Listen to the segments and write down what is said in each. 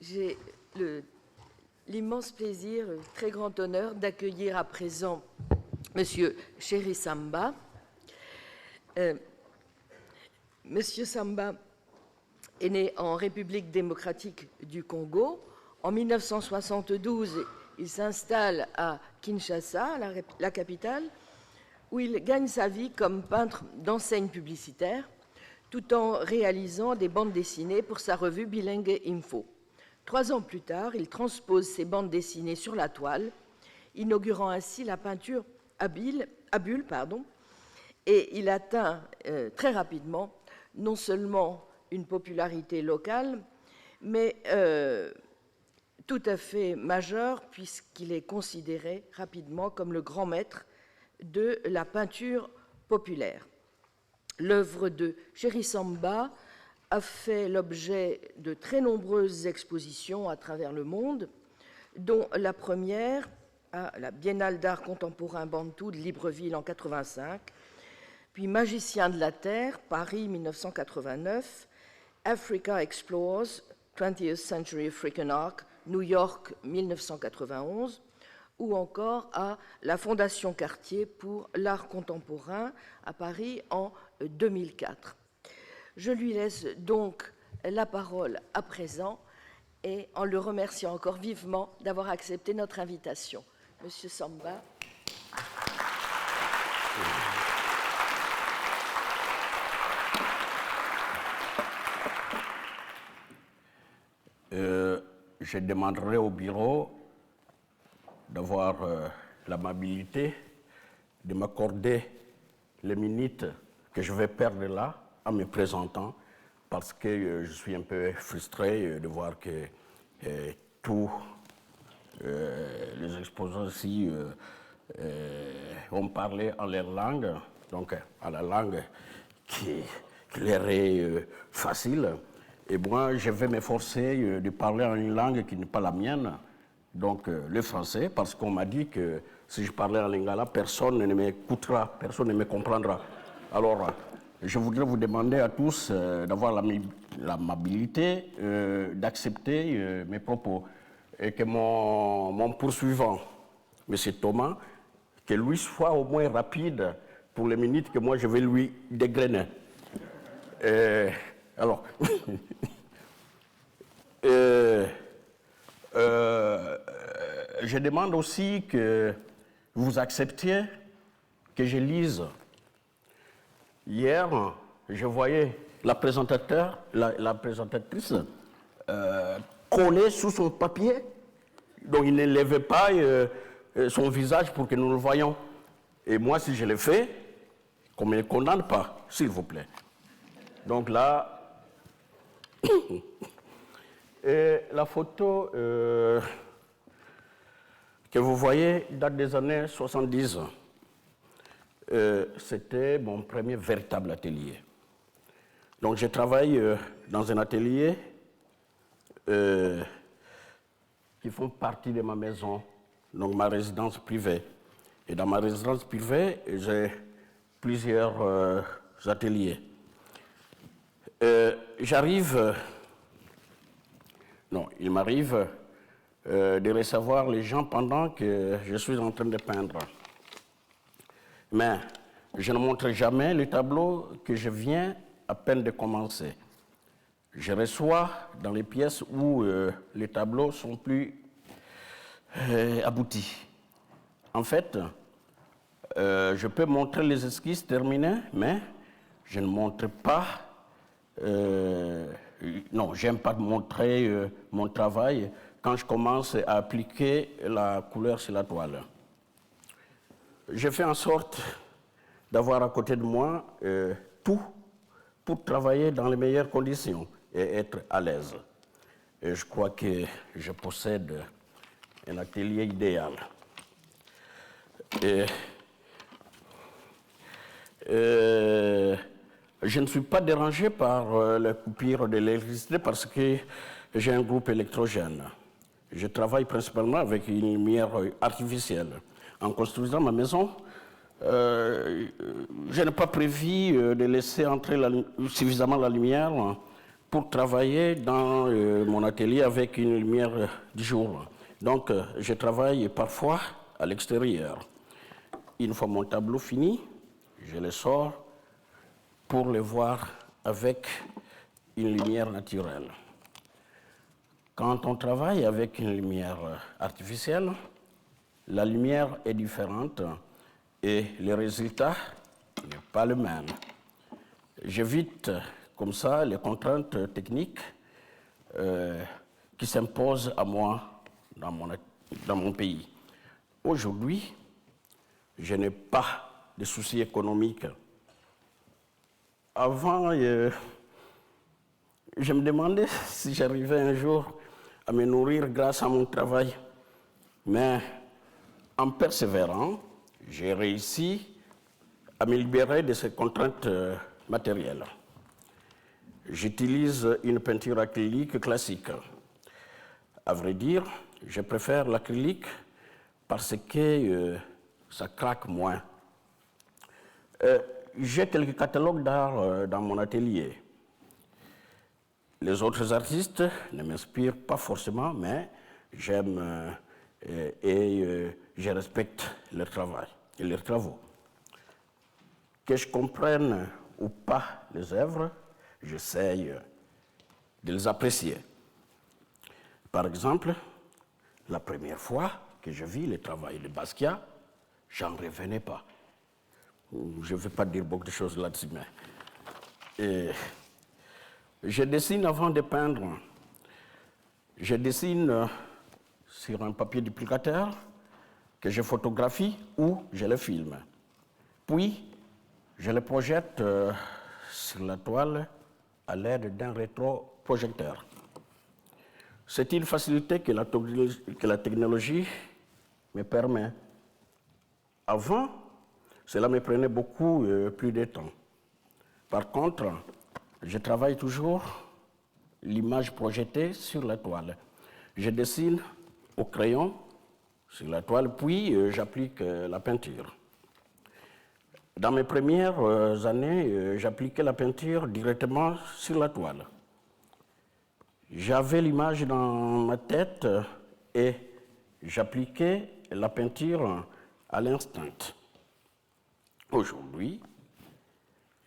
J'ai l'immense plaisir, le très grand honneur d'accueillir à présent Monsieur Chéri Samba. Monsieur Samba est né en République démocratique du Congo. En 1972, il s'installe à Kinshasa, la capitale, où il gagne sa vie comme peintre d'enseignes publicitaires, tout en réalisant des bandes dessinées pour sa revue Bilingue Info. 3 ans plus tard, il transpose ses bandes dessinées sur la toile, inaugurant ainsi la peinture à bulles, et il atteint très rapidement non seulement une popularité locale, mais tout à fait majeure, puisqu'il est considéré rapidement comme le grand maître de la peinture populaire. L'œuvre de Chéri Samba a fait l'objet de très nombreuses expositions à travers le monde, dont la première à la Biennale d'art contemporain Bantou de Libreville en 1985, puis Magicien de la Terre, Paris 1989, Africa Explores, 20th Century African Art, New York 1991, ou encore à la Fondation Cartier pour l'art contemporain à Paris en 2004. Je lui laisse donc la parole à présent et en le remerciant encore vivement d'avoir accepté notre invitation. Monsieur Samba. Je demanderai au bureau d'avoir l'amabilité de m'accorder les minutes que je vais perdre là en me présentant, parce que je suis un peu frustré de voir que tous les exposants ici ont parlé en leur langue, donc à la langue qui leur est facile. Et moi, je vais m'efforcer de parler en une langue qui n'est pas la mienne, donc le français, parce qu'on m'a dit que si je parlais en lingala, personne ne m'écoutera, personne ne me comprendra. Alors, je voudrais vous demander à tous d'avoir l'amabilité d'accepter mes propos et que mon poursuivant, M. Thomas, que lui soit au moins rapide pour les minutes que moi je vais lui dégrainer. Alors, je demande aussi que vous acceptiez que je lise. Hier, je voyais la présentatrice collée sous son papier, donc il ne levait pas son visage pour que nous le voyions. Et moi, si je le fais, qu'on ne me condamne pas, s'il vous plaît. Donc là, et la photo que vous voyez date des années 70. C'était mon premier véritable atelier. Donc je travaille dans un atelier qui font partie de ma maison, donc ma résidence privée. Et dans ma résidence privée, j'ai plusieurs ateliers. Il m'arrive de recevoir les gens pendant que je suis en train de peindre. Mais je ne montre jamais le tableau que je viens à peine de commencer. Je reçois dans les pièces où les tableaux sont plus aboutis. En fait, je peux montrer les esquisses terminées, mais je ne montre pas. Non, j'aime pas montrer mon travail quand je commence à appliquer la couleur sur la toile. Je fais en sorte d'avoir à côté de moi tout pour travailler dans les meilleures conditions et être à l'aise. Et je crois que je possède un atelier idéal. Je ne suis pas dérangé par la coupure de l'électricité parce que j'ai un groupe électrogène. Je travaille principalement avec une lumière artificielle. En construisant ma maison, je n'ai pas prévu de laisser entrer suffisamment la lumière pour travailler dans mon atelier avec une lumière du jour. Donc, je travaille parfois à l'extérieur. Une fois mon tableau fini, je le sors pour le voir avec une lumière naturelle. Quand on travaille avec une lumière artificielle, la lumière est différente et le résultat n'est pas le même. J'évite comme ça les contraintes techniques qui s'imposent à moi dans mon pays. Aujourd'hui, je n'ai pas de soucis économiques. Avant, je me demandais si j'arrivais un jour à me nourrir grâce à mon travail. Mais en persévérant, j'ai réussi à me libérer de ces contraintes matérielles. J'utilise une peinture acrylique classique. À vrai dire, je préfère l'acrylique parce que ça craque moins. J'ai quelques catalogues d'art dans mon atelier. Les autres artistes ne m'inspirent pas forcément, mais j'aime et je respecte leur travail et leurs travaux. Que je comprenne ou pas les œuvres, j'essaye de les apprécier. Par exemple, la première fois que je vis le travail de Basquiat, j'en revenais pas. Je ne vais pas dire beaucoup de choses là-dessus, mais je dessine avant de peindre. Je dessine sur un papier duplicateur que je photographie ou je le filme. Puis, je le projette sur la toile à l'aide d'un rétroprojecteur. C'est une facilité que la technologie me permet. Avant, cela me prenait beaucoup plus de temps. Par contre, je travaille toujours l'image projetée sur la toile. Je dessine au crayon sur la toile, puis j'applique la peinture. Dans mes premières années, j'appliquais la peinture directement sur la toile. J'avais l'image dans ma tête et j'appliquais la peinture à l'instant. Aujourd'hui,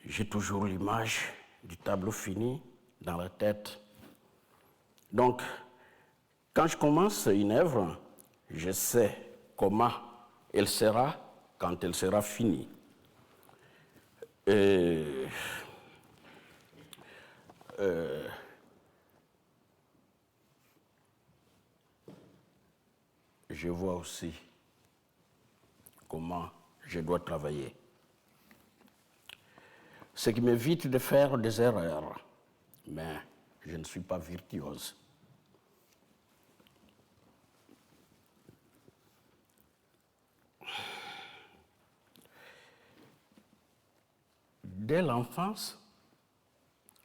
j'ai toujours l'image du tableau fini dans la tête. Donc, quand je commence une œuvre, je sais comment elle sera quand elle sera finie. Je vois aussi comment je dois travailler. Ce qui m'évite de faire des erreurs, mais je ne suis pas virtuose. Dès l'enfance,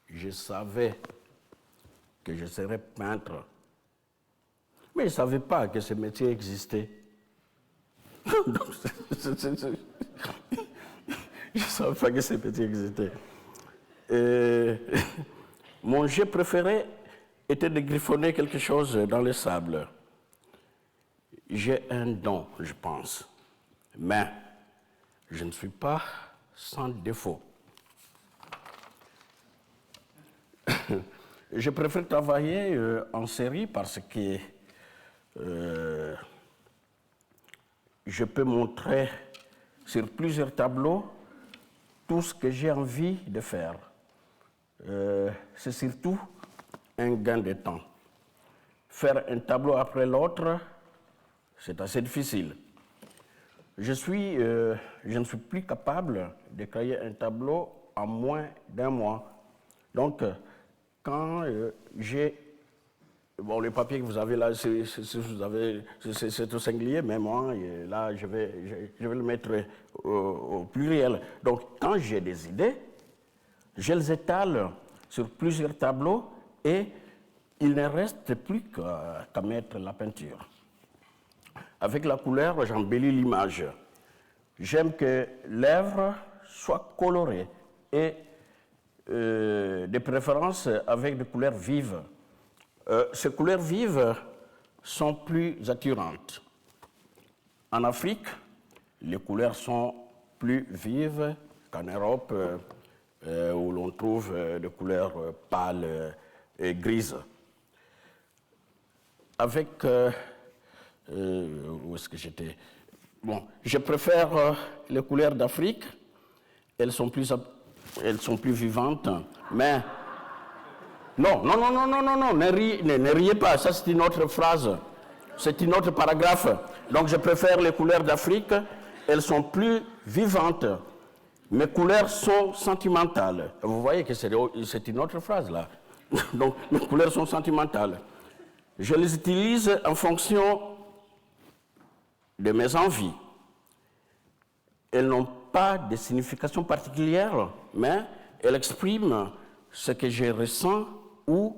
je savais que je serais peintre, mais je ne savais pas que ce métier existait. Je ne savais pas que ce métier existait. Mon jeu préféré était de griffonner quelque chose dans le sable. J'ai un don, je pense, mais je ne suis pas sans défaut. Je préfère travailler en série parce que je peux montrer sur plusieurs tableaux tout ce que j'ai envie de faire. C'est surtout un gain de temps. Faire un tableau après l'autre, c'est assez difficile. Je ne suis plus capable de créer un tableau en moins d'un mois. Donc, quand j'ai... Bon, le papier que vous avez là, c'est tout singulier, mais moi, là, je vais le mettre au pluriel. Donc, quand j'ai des idées, je les étale sur plusieurs tableaux et il ne reste plus qu'à mettre la peinture. Avec la couleur, j'embellis l'image. J'aime que l'œuvre soit colorée et des préférences avec des couleurs vives. Ces couleurs vives sont plus attirantes. En Afrique, les couleurs sont plus vives qu'en Europe, où l'on trouve des couleurs pâles et grises. Avec... où est-ce que j'étais? Bon, je préfère les couleurs d'Afrique. Elles sont plus vivantes, mais... Non, ne riez pas, ça c'est une autre phrase, c'est une autre paragraphe. Donc je préfère les couleurs d'Afrique, elles sont plus vivantes. Mes couleurs sont sentimentales. Vous voyez que c'est une autre phrase là. Donc mes couleurs sont sentimentales. Je les utilise en fonction de mes envies. Elles n'ont pas de signification particulière, mais elles expriment ce que je ressens ou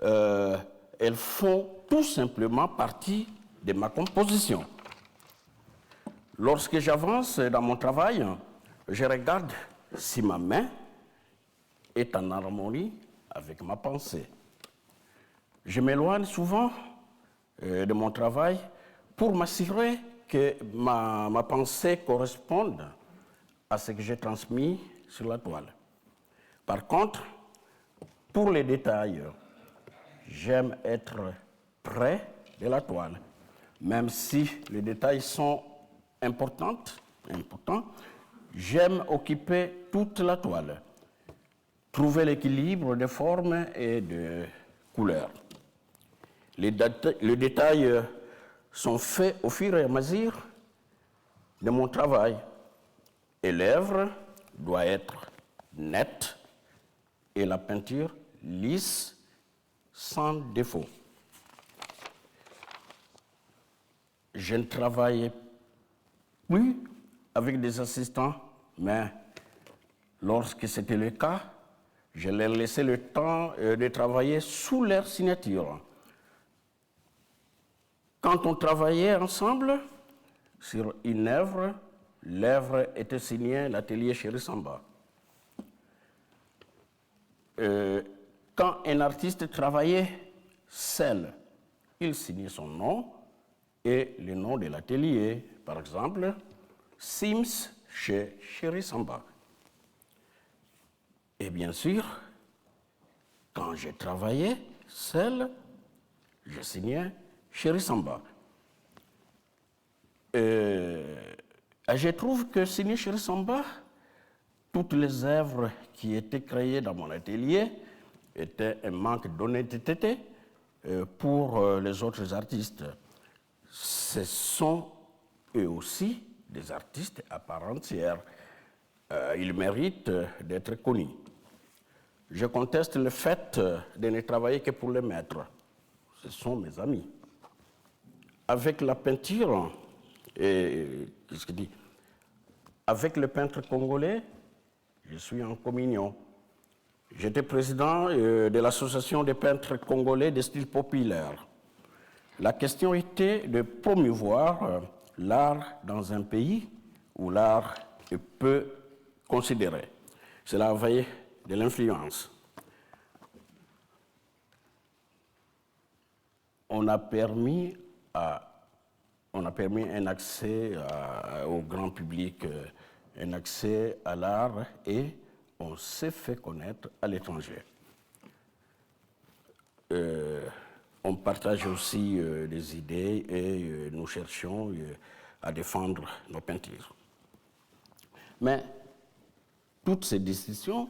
elles font tout simplement partie de ma composition. Lorsque j'avance dans mon travail, je regarde si ma main est en harmonie avec ma pensée. Je m'éloigne souvent de mon travail pour m'assurer que ma pensée corresponde à ce que j'ai transmis sur la toile. Par contre, pour les détails, j'aime être près de la toile. Même si les détails sont importants, j'aime occuper toute la toile, trouver l'équilibre de formes et de couleurs. Les détails sont faits au fur et à mesure de mon travail. Et l'œuvre doit être nette et la peinture lisse, sans défaut. Je ne travaille plus avec des assistants, mais lorsque c'était le cas, je leur laissais le temps de travailler sous leur signature. Quand on travaillait ensemble sur une œuvre, l'œuvre était signée l'atelier Chéri Samba. Quand un artiste travaillait seul, il signait son nom et le nom de l'atelier. Par exemple, Sims chez Chéri Samba. Et bien sûr, quand je travaillais seul, je signais Chéri Samba. Je trouve que signer Chéri Samba, toutes les œuvres qui étaient créées dans mon atelier étaient un manque d'honnêteté pour les autres artistes. Ce sont eux aussi des artistes à part entière. Ils méritent d'être connus. Je conteste le fait de ne travailler que pour les maîtres. Ce sont mes amis. Avec la peinture, qu'est-ce qu'il dit? Avec le peintre congolais, je suis en communion. J'étais président de l'association des peintres congolais de style populaire. La question était de promouvoir l'art dans un pays où l'art est peu considéré. Cela avait de l'influence. On a permis un accès au grand public, un accès à l'art et on s'est fait connaître à l'étranger. On partage aussi des idées et nous cherchons à défendre nos peintures. Mais toutes ces décisions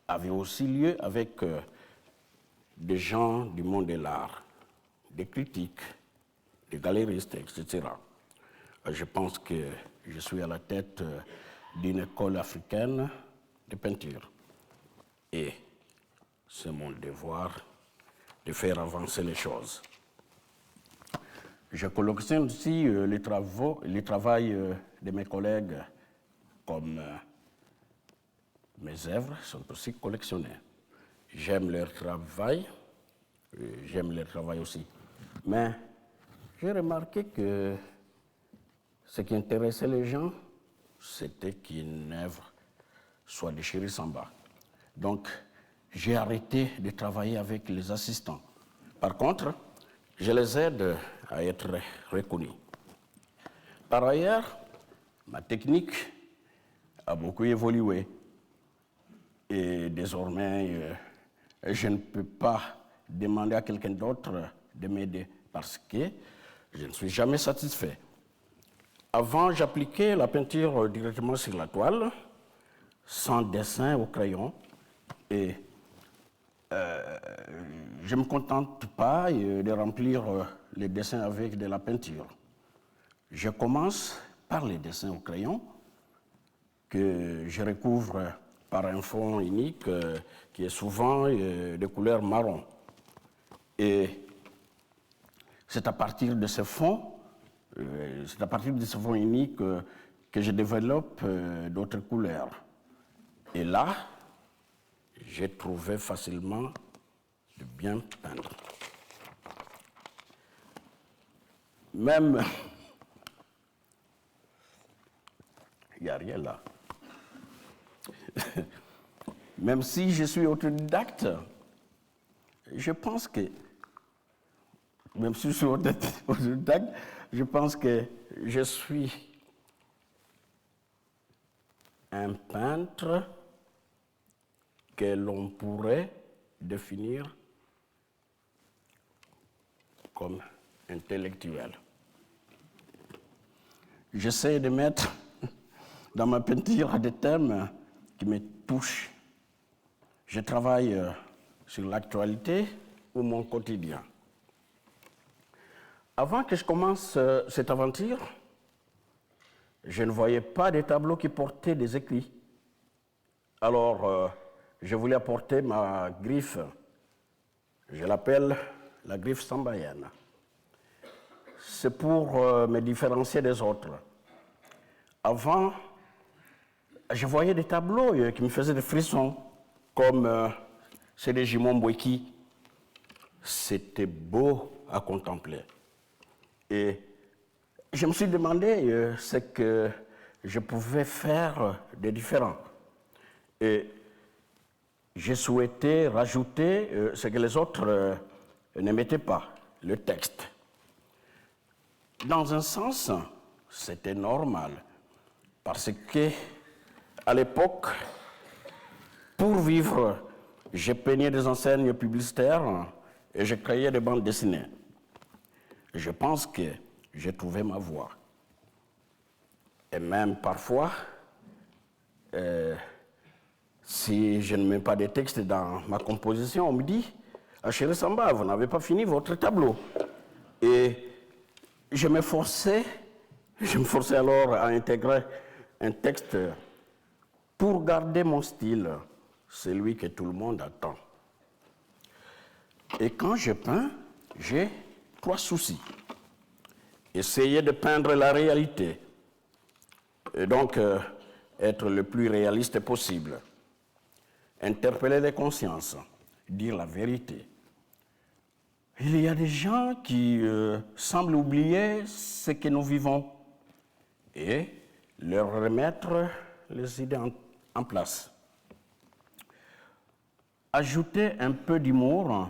avaient aussi lieu avec des gens du monde de l'art, des critiques, des galéristes, etc. Je pense que je suis à la tête d'une école africaine de peinture. Et c'est mon devoir de faire avancer les choses. Je collectionne aussi les travail de mes collègues, comme mes œuvres sont aussi collectionnées. J'aime leur travail aussi. Mais j'ai remarqué que ce qui intéressait les gens, c'était qu'une œuvre soit de Chéri Samba. Donc, j'ai arrêté de travailler avec les assistants. Par contre, je les aide à être reconnus. Par ailleurs, ma technique a beaucoup évolué. Et désormais, je ne peux pas demander à quelqu'un d'autre de m'aider parce que je ne suis jamais satisfait. Avant, j'appliquais la peinture directement sur la toile, sans dessin au crayon, et je ne me contente pas de remplir les dessins avec de la peinture. Je commence par les dessins au crayon, que je recouvre par un fond unique qui est souvent de couleur marron. Et c'est à partir de ce fond, unique que je développe d'autres couleurs. Et là, j'ai trouvé facilement de bien peindre. Même, il n'y a rien là. Même si je suis autodidacte, je pense que, je pense que je suis un peintre que l'on pourrait définir comme intellectuel. J'essaie de mettre dans ma peinture des thèmes qui me touchent. Je travaille sur l'actualité ou mon quotidien. Avant que je commence cette aventure, je ne voyais pas des tableaux qui portaient des écrits. Alors, je voulais apporter ma griffe. Je l'appelle la griffe sambayenne. C'est pour me différencier des autres. Avant, je voyais des tableaux qui me faisaient des frissons, comme ceux de Jimon Boueki. C'était beau à contempler. Et je me suis demandé ce que je pouvais faire de différent. Et j'ai souhaité rajouter ce que les autres ne mettaient pas, le texte. Dans un sens, c'était normal, parce que à l'époque, pour vivre, je peignais des enseignes publicitaires et je créais des bandes dessinées. Je pense que j'ai trouvé ma voie. Et même parfois, si je ne mets pas de texte dans ma composition, on me dit « Chéri Samba, vous n'avez pas fini votre tableau ». Et je me forçais alors à intégrer un texte pour garder mon style, celui que tout le monde attend. Et quand je peins, j'ai 3 soucis. Essayer de peindre la réalité, et donc être le plus réaliste possible. Interpeller les consciences, dire la vérité. Il y a des gens qui semblent oublier ce que nous vivons et leur remettre les idées en place. Ajouter un peu d'humour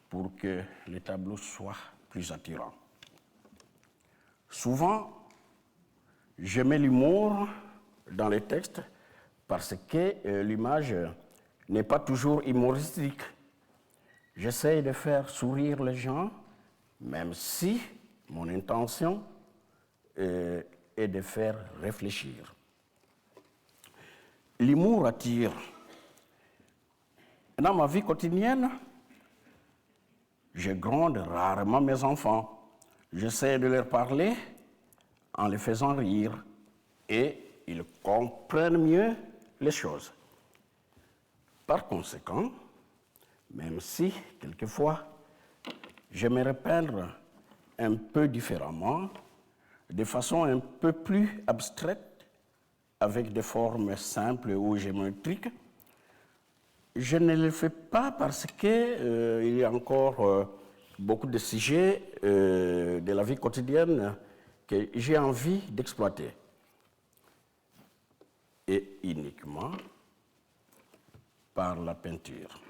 pour que les tableaux soient plus attirants. Souvent, je mets l'humour dans les textes parce que l'image n'est pas toujours humoristique. J'essaie de faire sourire les gens, même si mon intention est de faire réfléchir. L'humour attire. Dans ma vie quotidienne, je gronde rarement mes enfants. J'essaie de leur parler en les faisant rire et ils comprennent mieux les choses. Par conséquent, même si, quelquefois, j'aimerais peindre un peu différemment, de façon un peu plus abstraite, avec des formes simples ou géométriques, je ne le fais pas parce qu'il y a encore beaucoup de sujets de la vie quotidienne que j'ai envie d'exploiter. Et uniquement par la peinture.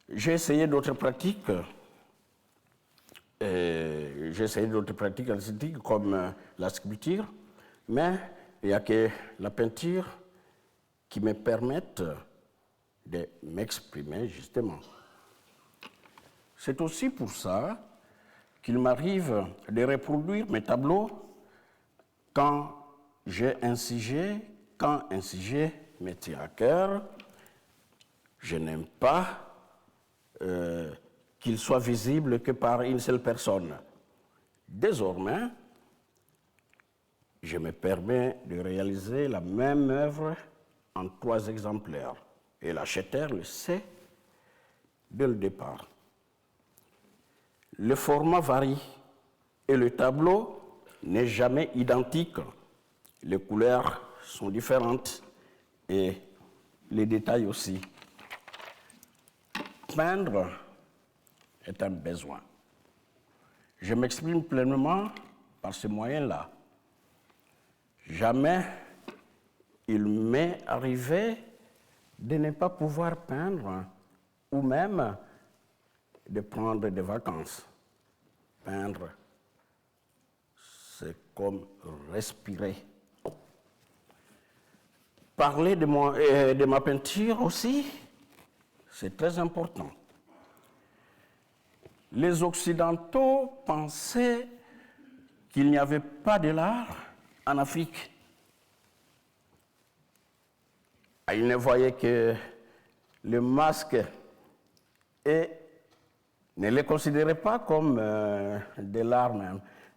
J'ai essayé d'autres pratiques. Artistiques comme la sculpture, mais il n'y a que la peinture qui me permettent de m'exprimer justement. C'est aussi pour ça qu'il m'arrive de reproduire mes tableaux quand un sujet me tient à cœur. Je n'aime pas qu'il soit visible que par une seule personne. Désormais, je me permets de réaliser la même œuvre en 3 exemplaires. Et l'acheteur le sait dès le départ. Le format varie et le tableau n'est jamais identique. Les couleurs sont différentes et les détails aussi. Peindre est un besoin. Je m'exprime pleinement par ce moyen-là. Jamais il m'est arrivé de ne pas pouvoir peindre ou même de prendre des vacances. Peindre, c'est comme respirer. Parler de ma peinture aussi, c'est très important. Les Occidentaux pensaient qu'il n'y avait pas de l'art en Afrique. Ils ne voyaient que le masque et ne les considéraient pas comme de l'art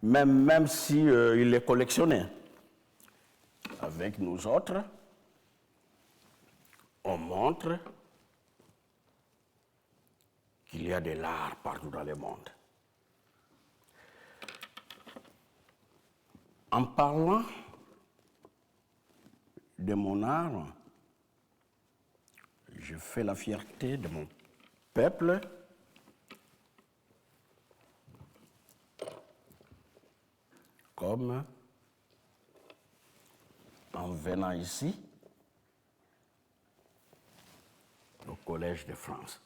même si ils les collectionnaient. Avec nous autres, on montre qu'il y a de l'art partout dans le monde. En parlant de mon art, je fais la fierté de mon peuple, comme en venant ici au Collège de France.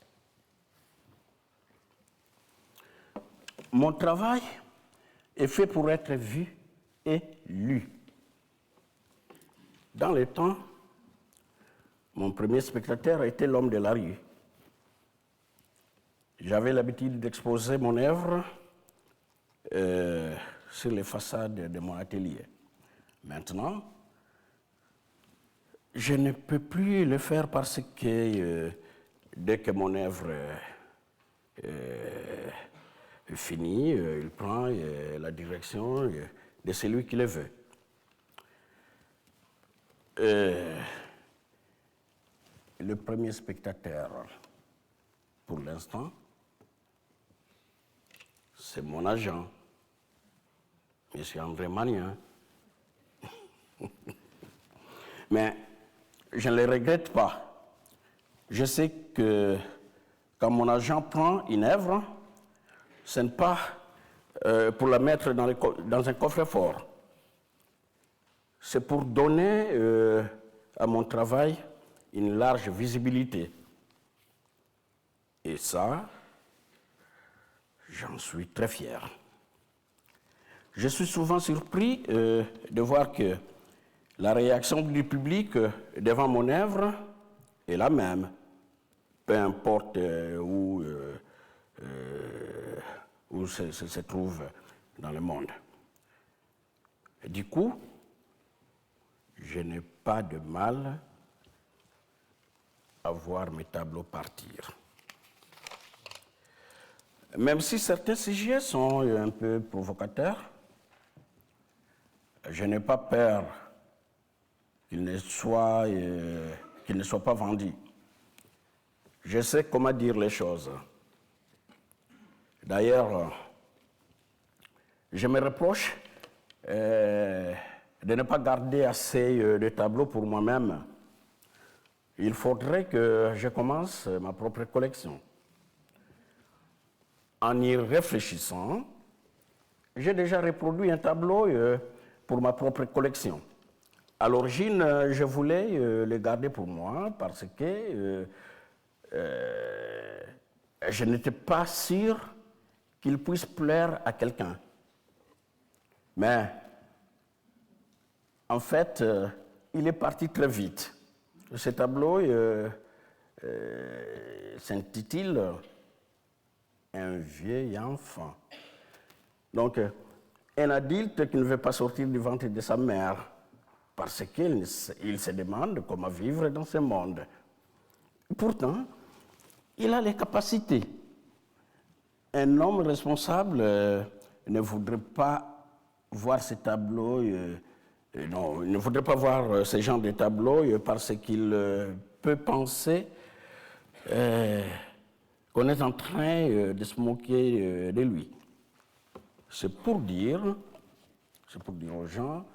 Mon travail est fait pour être vu et lu. Dans le temps, mon premier spectateur était l'homme de la rue. J'avais l'habitude d'exposer mon œuvre sur les façades de mon atelier. Maintenant, je ne peux plus le faire parce que dès que mon œuvre est finie, il prend la direction de celui qui le veut. Le premier spectateur, pour l'instant, c'est mon agent, M. André Magnin. Mais je ne le regrette pas. Je sais que quand mon agent prend une œuvre, ce n'est pas pour la mettre dans un coffre-fort. C'est pour donner à mon travail une large visibilité. Et ça, j'en suis très fier. Je suis souvent surpris de voir que la réaction du public devant mon œuvre est la même, peu importe où se trouve dans le monde. Et du coup, je n'ai pas de mal à voir mes tableaux partir. Même si certains sujets sont un peu provocateurs, je n'ai pas peur qu'ils ne soient pas vendus. Je sais comment dire les choses. D'ailleurs, je me reproche de ne pas garder assez de tableaux pour moi-même. Il faudrait que je commence ma propre collection. En y réfléchissant, j'ai déjà reproduit un tableau pour ma propre collection. À l'origine, je voulais les garder pour moi parce que je n'étais pas sûr qu'ils puissent plaire à quelqu'un. Mais en fait, il est parti très vite. Ce tableau s'intitule Un vieil enfant. Donc, un adulte qui ne veut pas sortir du ventre de sa mère parce qu'il se demande comment vivre dans ce monde. Pourtant, il a les capacités. Un homme responsable ne voudrait pas voir ces tableaux, non, il ne voudrait pas voir ce genre de tableaux parce qu'il peut penser qu'on est en train de se moquer de lui. C'est pour dire aux gens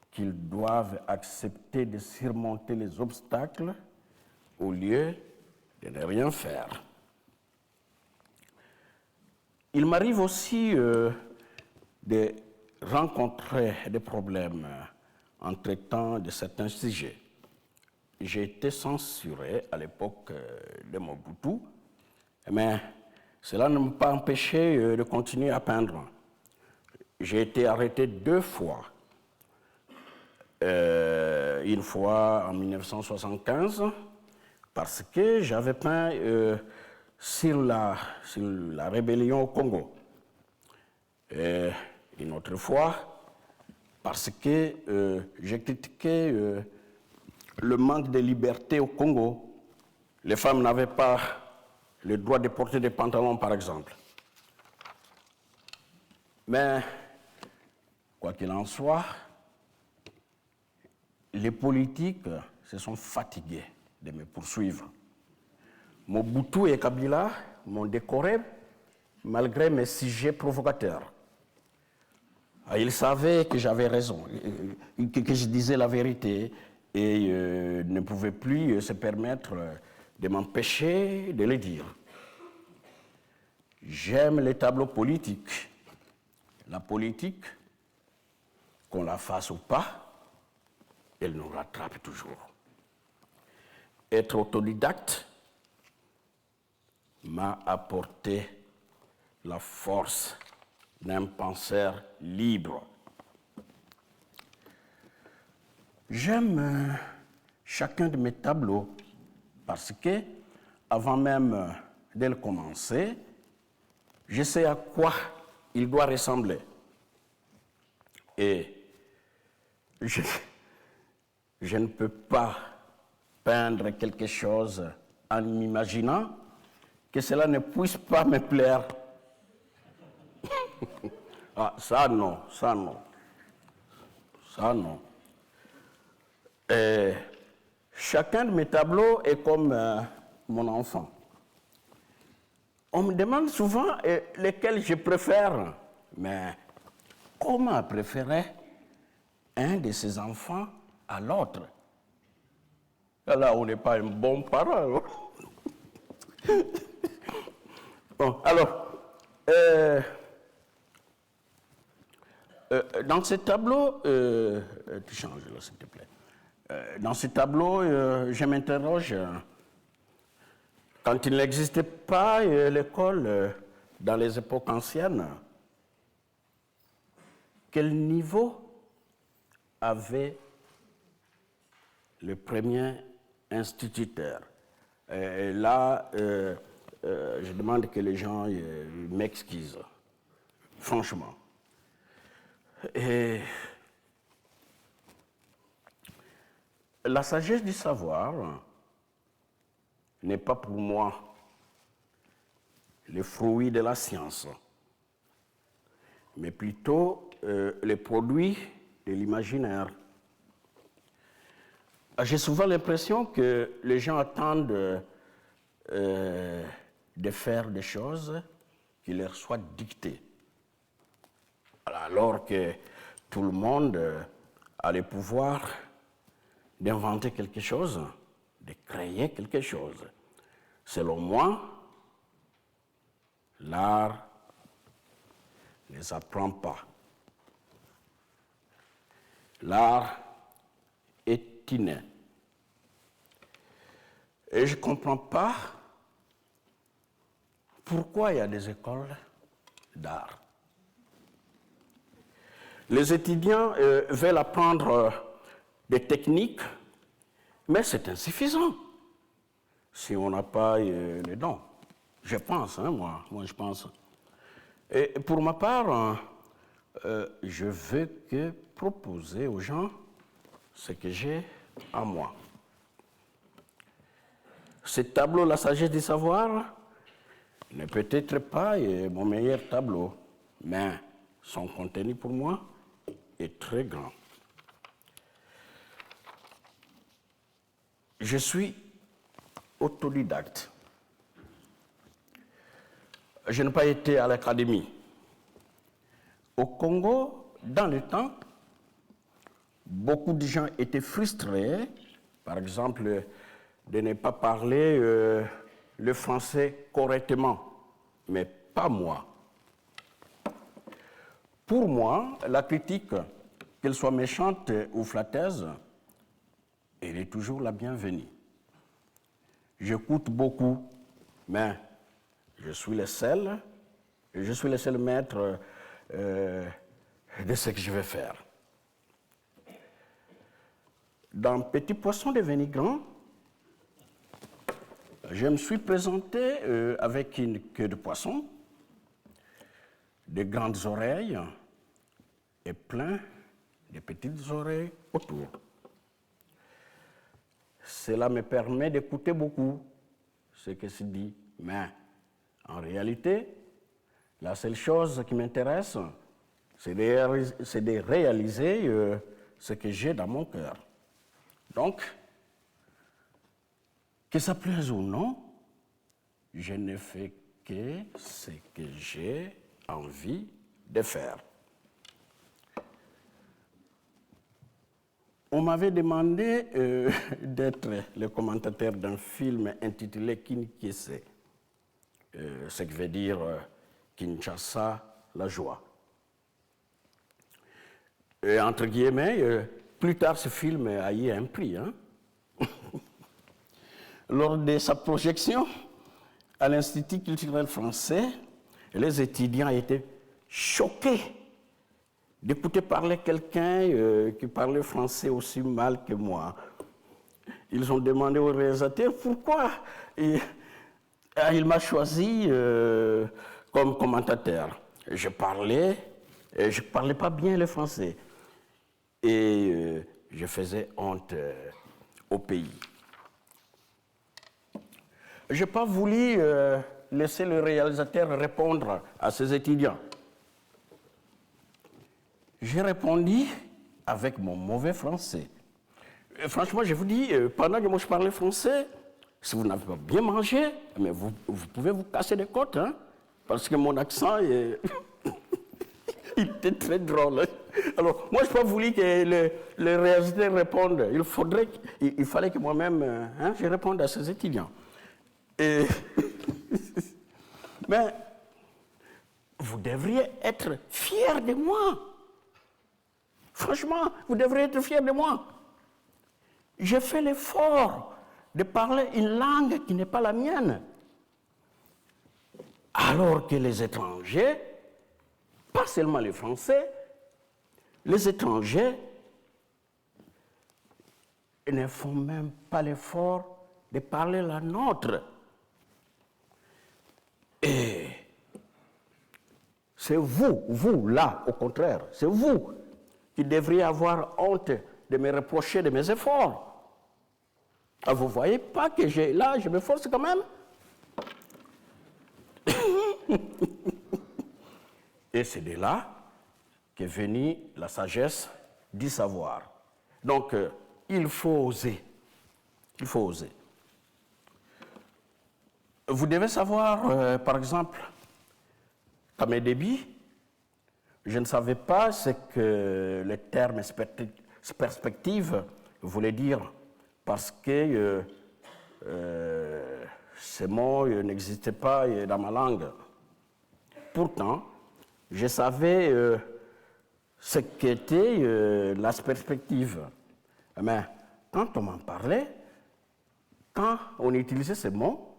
qu'ils doivent accepter de surmonter les obstacles au lieu de ne rien faire. Il m'arrive aussi de rencontrer des problèmes en traitant de certains sujets. J'ai été censuré à l'époque de Mobutu, mais cela ne m'a pas empêché de continuer à peindre. J'ai été arrêté 2 fois. Une fois en 1975, parce que j'avais peint sur la rébellion au Congo. Et une autre fois, parce que j'ai critiqué le manque de liberté au Congo. Les femmes n'avaient pas le droit de porter des pantalons, par exemple. Mais, quoi qu'il en soit, les politiques se sont fatigués de me poursuivre. Mobutu et Kabila m'ont décoré malgré mes sujets provocateurs. Ils savaient que j'avais raison, que je disais la vérité et ne pouvaient plus se permettre de m'empêcher de le dire. J'aime les tableaux politiques. La politique, qu'on la fasse ou pas, elle nous rattrape toujours. Être autodidacte m'a apporté la force d'un penseur libre. J'aime chacun de mes tableaux parce que, avant même de le commencer, je sais à quoi il doit ressembler. Et je ne peux pas peindre quelque chose en m'imaginant que cela ne puisse pas me plaire. Ah, ça non, ça non. Ça non. Et chacun de mes tableaux est comme mon enfant. On me demande souvent lesquels je préfère, mais comment préférer un de ses enfants à l'autre? Là, on n'est pas un bon parent. Bon, alors, dans ce tableau, tu changes là, s'il te plaît. Dans ce tableau, je m'interroge, quand il n'existait pas l'école dans les époques anciennes, quel niveau avait le premier instituteur? Là, je demande que les gens m'excusent, franchement. Et la sagesse du savoir n'est pas pour moi le fruit de la science, mais plutôt le produit de l'imaginaire. J'ai souvent l'impression que les gens attendent de faire des choses qui leur soient dictées, alors que tout le monde a le pouvoir d'inventer quelque chose, de créer quelque chose. Selon moi, l'art ne s'apprend pas. L'art Tintin. Et je ne comprends pas pourquoi il y a des écoles d'art. Les étudiants veulent apprendre des techniques, mais c'est insuffisant si on n'a pas les dons. Je pense, hein, moi je pense. Et pour ma part, je veux que proposer aux gens ce que j'ai en moi. Ce tableau, La sagesse du savoir, n'est peut-être pas mon meilleur tableau, mais son contenu pour moi est très grand. Je suis autodidacte. Je n'ai pas été à l'académie. Au Congo, dans le temps, beaucoup de gens étaient frustrés, par exemple, de ne pas parler le français correctement, mais pas moi. Pour moi, la critique, qu'elle soit méchante ou flatteuse, elle est toujours la bienvenue. J'écoute beaucoup, mais je suis le seul maître de ce que je vais faire. Dans Petit poisson devenu grand, je me suis présenté avec une queue de poisson, de grandes oreilles et plein de petites oreilles autour. Cela me permet d'écouter beaucoup ce que se dit, mais en réalité, la seule chose qui m'intéresse, c'est de réaliser ce que j'ai dans mon cœur. Donc, que ça plaise ou non, je ne fais que ce que j'ai envie de faire. On m'avait demandé d'être le commentateur d'un film intitulé Kinkese, ce qui veut dire Kinshasa, la joie. Et entre guillemets, plus tard ce film a eu un prix. Hein? Lors de sa projection à l'Institut culturel français, les étudiants étaient choqués d'écouter parler quelqu'un qui parlait français aussi mal que moi. Ils ont demandé au réalisateur pourquoi il m'a choisi comme commentateur. Je parlais pas bien le français et je faisais honte au pays. Je n'ai pas voulu laisser le réalisateur répondre à ses étudiants. J'ai répondu avec mon mauvais français. Franchement, je vous dis, pendant que moi je parlais français, si vous n'avez pas bien mangé, mais vous pouvez vous casser les côtes, hein, parce que mon accent il était très drôle. Alors, moi, je n'ai pas voulu que le réalisateur réponde. Il fallait que moi-même, je réponde à ses étudiants. Mais vous devriez être fiers de moi. Franchement, vous devriez être fiers de moi. J'ai fait l'effort de parler une langue qui n'est pas la mienne. Alors que les étrangers, pas seulement les Français, les étrangers ne font même pas l'effort de parler la nôtre. Et c'est vous là, au contraire, c'est vous qui devriez avoir honte de me reprocher de mes efforts. Ah, vous ne voyez pas que je m'efforce quand même? Et c'est de là qu'est venue la sagesse du savoir. Donc, il faut oser. Il faut oser. Vous devez savoir, par exemple, qu'à mes débuts, je ne savais pas ce que le terme perspective voulait dire, parce que ce mot n'existait pas dans ma langue. Pourtant, je savais ce qu'était la perspective. Mais quand on m'en parlait, quand on utilisait ces mots,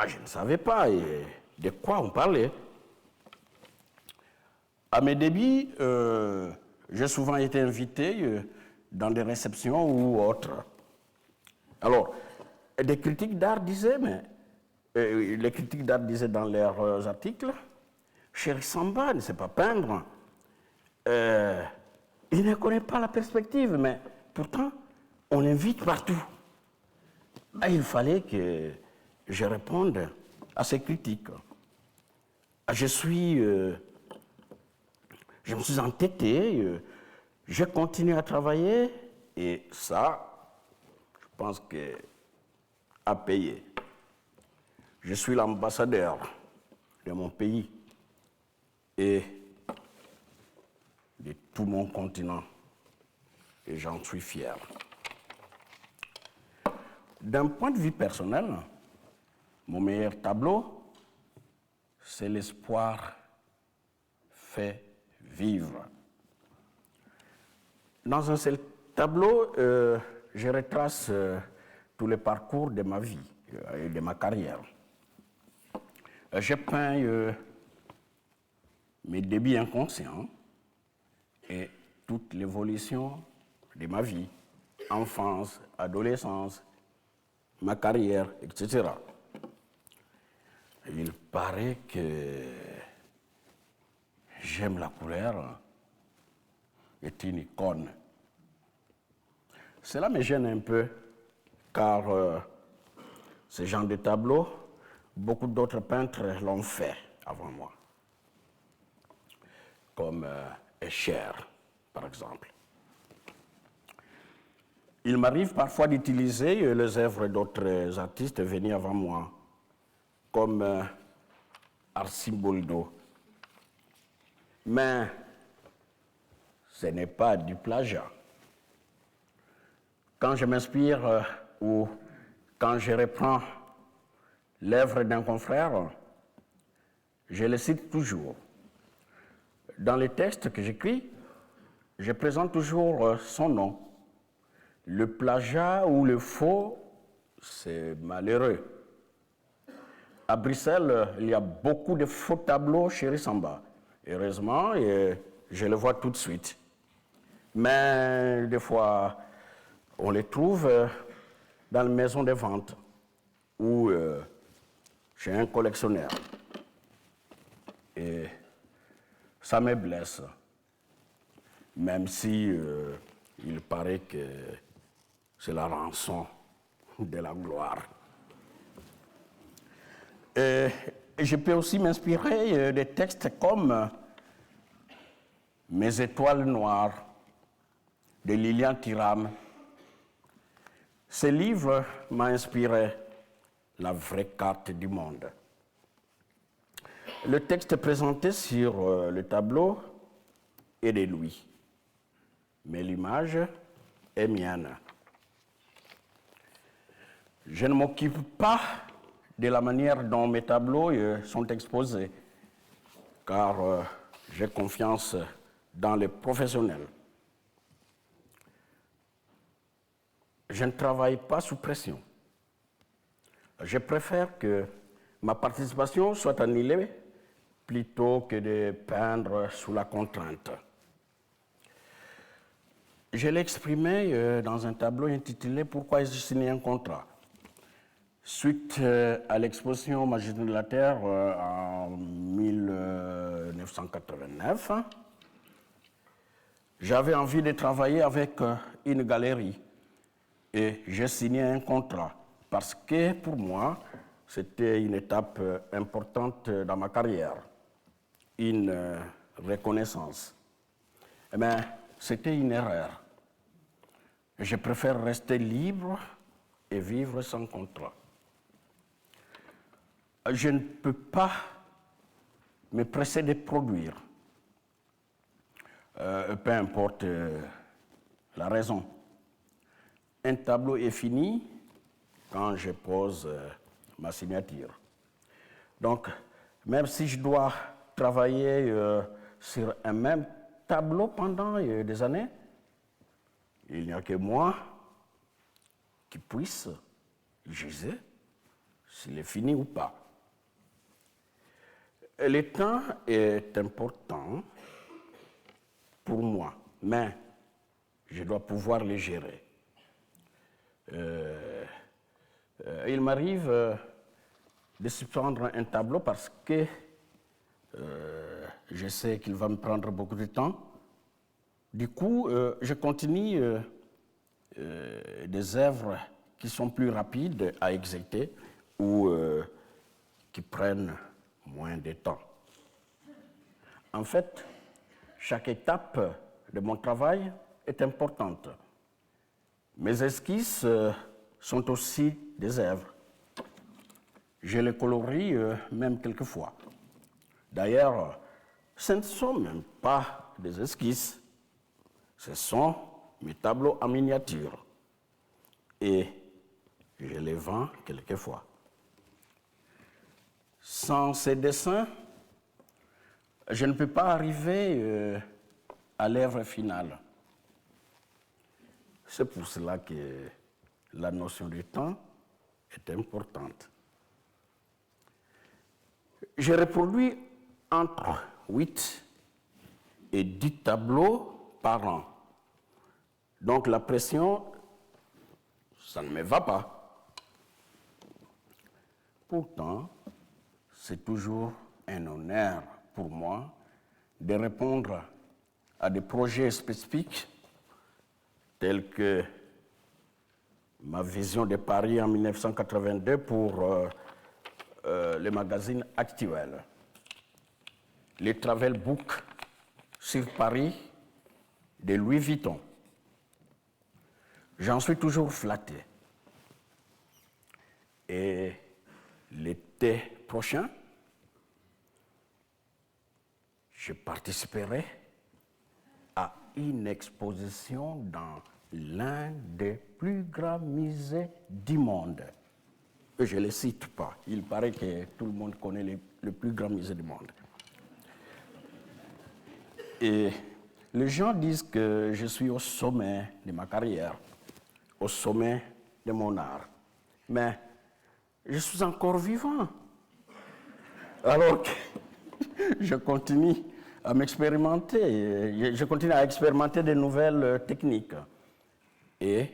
je ne savais pas de quoi on parlait. À mes débuts, j'ai souvent été invité dans des réceptions ou autres. Alors, des critiques d'art disaient, les critiques d'art disaient dans leurs articles, Chéri Samba ne sait pas peindre, il ne connaît pas la perspective, mais pourtant, on l'invite partout. Il fallait que je réponde à ces critiques. Je me suis entêté, j'ai continué à travailler et ça, je pense que a payé. Je suis l'ambassadeur de mon pays et de tout mon continent et j'en suis fier. D'un point de vue personnel, mon meilleur tableau, c'est l'espoir fait vivre. Dans un seul tableau, je retrace tous les parcours de ma vie et de ma carrière. J'ai peint mes débuts inconscients et toute l'évolution de ma vie, enfance, adolescence, ma carrière, etc. Il paraît que j'aime la couleur, est une icône. Cela me gêne un peu, car ce genre de tableau, beaucoup d'autres peintres l'ont fait avant moi, comme Escher, par exemple. Il m'arrive parfois d'utiliser les œuvres d'autres artistes venus avant moi, comme Arcimboldo. Mais ce n'est pas du plagiat. Quand je m'inspire ou quand je reprends l'œuvre d'un confrère, je le cite toujours. Dans les textes que j'écris, je présente toujours son nom. Le plagiat ou le faux, c'est malheureux. À Bruxelles, il y a beaucoup de faux tableaux Chéri Samba. Heureusement, je le vois tout de suite. Mais des fois, on les trouve dans les maisons de vente ou chez un collectionneur. Et ça me blesse, même si il paraît que c'est la rançon de la gloire. Et je peux aussi m'inspirer de textes comme Mes étoiles noires de Lilian Thuram. Ce livre m'a inspiré la vraie carte du monde. Le texte présenté sur le tableau est de lui, mais l'image est mienne. Je ne m'occupe pas de la manière dont mes tableaux sont exposés, car j'ai confiance dans les professionnels. Je ne travaille pas sous pression. Je préfère que ma participation soit annulée plutôt que de peindre sous la contrainte. Je l'ai exprimé dans un tableau intitulé « Pourquoi ai-je signé un contrat ?» Suite à l'exposition Magie de la Terre en 1989, j'avais envie de travailler avec une galerie et j'ai signé un contrat parce que pour moi, c'était une étape importante dans ma carrière, une reconnaissance. Mais c'était une erreur. Je préfère rester libre et vivre sans contrat. Je ne peux pas me presser de produire, peu importe la raison. Un tableau est fini quand je pose ma signature. Donc, même si je dois travailler sur un même tableau pendant des années, il n'y a que moi qui puisse juger s'il est fini ou pas. Le temps est important pour moi, mais je dois pouvoir le gérer. Il m'arrive de suspendre un tableau parce que je sais qu'il va me prendre beaucoup de temps. Du coup, je continue des œuvres qui sont plus rapides à exécuter ou qui prennent moins de temps. En fait, chaque étape de mon travail est importante. Mes esquisses sont aussi des œuvres. Je les colorie même quelquefois. D'ailleurs, ce ne sont même pas des esquisses, ce sont mes tableaux en miniature. Et je les vends quelquefois. Sans ces dessins, je ne peux pas arriver à l'œuvre finale. C'est pour cela que la notion du temps est importante. Je reproduis entre 8 et 10 tableaux par an. Donc la pression, ça ne me va pas. Pourtant, c'est toujours un honneur pour moi de répondre à des projets spécifiques tels que ma vision de Paris en 1982 pour le magazine Actuel, les travel books sur Paris de Louis Vuitton. J'en suis toujours flatté. Et l'été prochain, je participerai à une exposition dans l'un des plus grands musées du monde. Et je ne le cite pas. Il paraît que tout le monde connaît le plus grand musée du monde. Et les gens disent que je suis au sommet de ma carrière, au sommet de mon art. Mais je suis encore vivant. Alors que je continue à m'expérimenter, je continue à expérimenter de nouvelles techniques et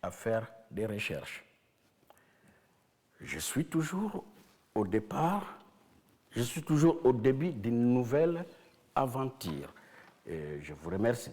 à faire des recherches. Je suis toujours au départ, je suis toujours au début d'une nouvelle aventure. Et je vous remercie.